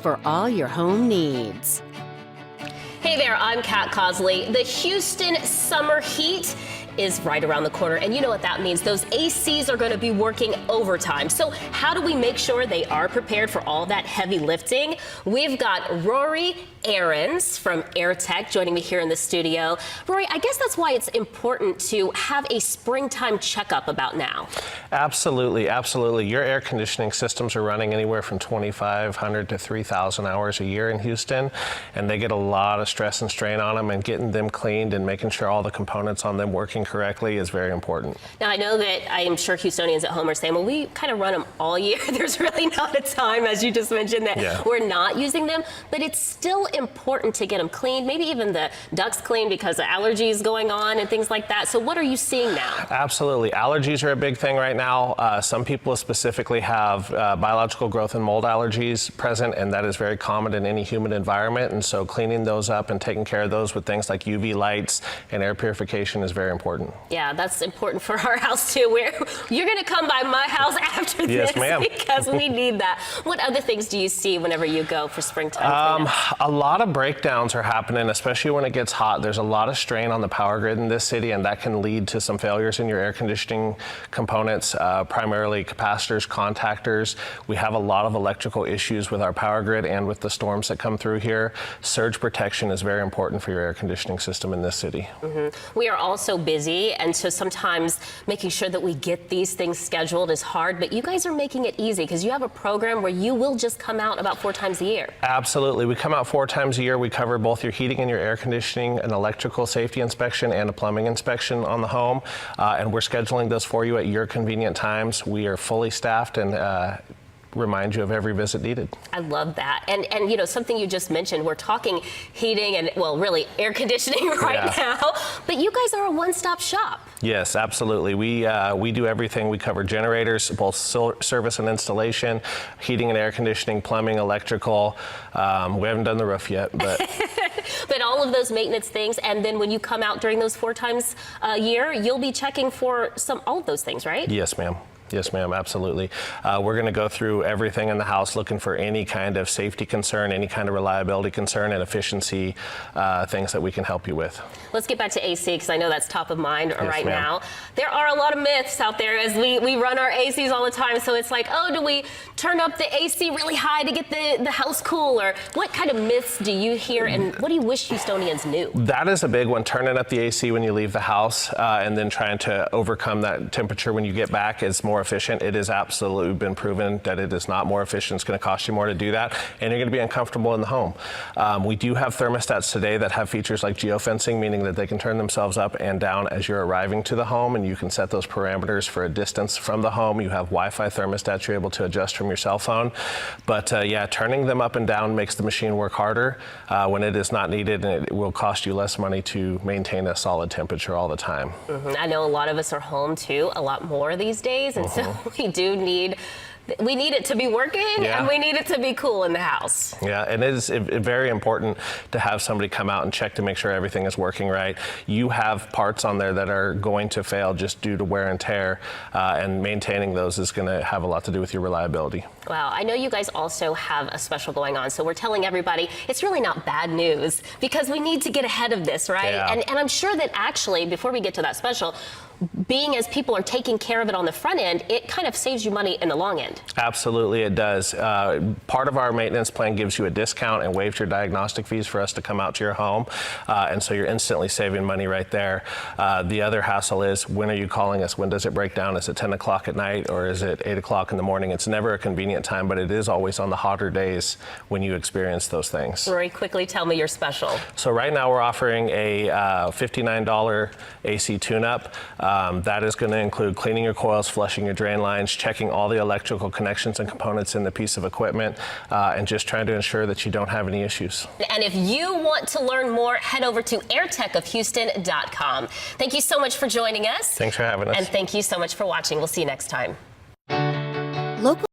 for all your home needs. Hey there, I'm Kat Cosley. The Houston summer heat is right around the corner, and you know what that means. Those ACs are going to be working overtime. So how do we make sure they are prepared for all that heavy lifting? We've got Rory Aarons from AirTech joining me here in the studio. Rory, I guess that's why it's important to have a springtime checkup about now. Absolutely, absolutely. Your air conditioning systems are running anywhere from 2,500 to 3,000 hours a year in Houston, and they get a lot of stress and strain on them, and getting them cleaned and making sure all the components on them working correctly is very important. Now, I know that I am sure Houstonians at home are saying, well, we kind of run them all year. There's really not a time, as you just mentioned, that we're not using them, but it's still important to get them cleaned, maybe even the ducts cleaned because of allergies going on and things like that. So what are you seeing now? Absolutely. Allergies are a big thing right now. Some people specifically have biological growth and mold allergies present, and that is very common in any humid environment. And so cleaning those up and taking care of those with things like UV lights and air purification is very important. Yeah, that's important for our house too. You're going to come by my house after this, yes, ma'am, because we need that. What other things do you see whenever you go for springtime cleanup? A lot of breakdowns are happening, especially when it gets hot. There's a lot of strain on the power grid in this city, and that can lead to some failures in your air conditioning components, primarily capacitors, contactors. We have a lot of electrical issues with our power grid and with the storms that come through here. Surge protection is very important for your air conditioning system in this city. We are also busy, and so sometimes making sure that we get these things scheduled is hard, but you guys are making it easy because you have a program where you will just come out about 4 times a year. Absolutely. We come out 4 times a year. We cover both your heating and your air conditioning, an electrical safety inspection, and a plumbing inspection on the home, and we're scheduling those for you at your convenient times. We are fully staffed and remind you of every visit needed. I love that. And you know, something you just mentioned, we're talking heating and, well, really air conditioning right now, but you guys are a one-stop shop. Yes, absolutely. We do everything. We cover generators, both service and installation, heating and air conditioning, plumbing, electrical. We haven't done the roof yet, but but all of those maintenance things, and then when you come out during those 4 times a year, you'll be checking for all of those things, right? Yes, ma'am. Yes, ma'am, absolutely. We're going to go through everything in the house looking for any kind of safety concern, any kind of reliability concern, and efficiency things that we can help you with. Let's get back to AC, because I know that's top of mind right now. There are a lot of myths out there as we run our ACs all the time. So it's like, oh, do we turn up the AC really high to get the house cool? Or what kind of myths do you hear, and what do you wish Houstonians knew? That is a big one, turning up the AC when you leave the house and then trying to overcome that temperature when you get back is more efficient. It has absolutely been proven that it is not more efficient. It's going to cost you more to do that, and you're going to be uncomfortable in the home. We do have thermostats today that have features like geofencing, meaning that they can turn themselves up and down as you're arriving to the home, and you can set those parameters for a distance from the home. You have Wi-Fi thermostats you're able to adjust from your cell phone. But yeah, turning them up and down makes the machine work harder when it is not needed, and it will cost you less money to maintain a solid temperature all the time. I know a lot of us are home too, a lot more these days, and so we need it to be working, and we need it to be cool in the house. Yeah, and it is very important to have somebody come out and check to make sure everything is working right. You have parts on there that are going to fail just due to wear and tear, and maintaining those is going to have a lot to do with your reliability. Wow, I know you guys also have a special going on, so we're telling everybody it's really not bad news because we need to get ahead of this, right? And I'm sure that actually, before we get to that special, being as people are taking care of it on the front end, it kind of saves you money in the long end. Absolutely, it does. Part of our maintenance plan gives you a discount and waives your diagnostic fees for us to come out to your home, and so you're instantly saving money right there. The other hassle is, when are you calling us? When does it break down? Is it 10 o'clock at night or is it 8 o'clock in the morning? It's never a convenient time, but it is always on the hotter days when you experience those things. Rory, quickly tell me your special. So right now we're offering a $59 AC tune-up. That is going to include cleaning your coils, flushing your drain lines, checking all the electrical connections and components in the piece of equipment, and just trying to ensure that you don't have any issues. And if you want to learn more, head over to airtechofhouston.com. Thank you so much for joining us. Thanks for having us. And thank you so much for watching. We'll see you next time. Local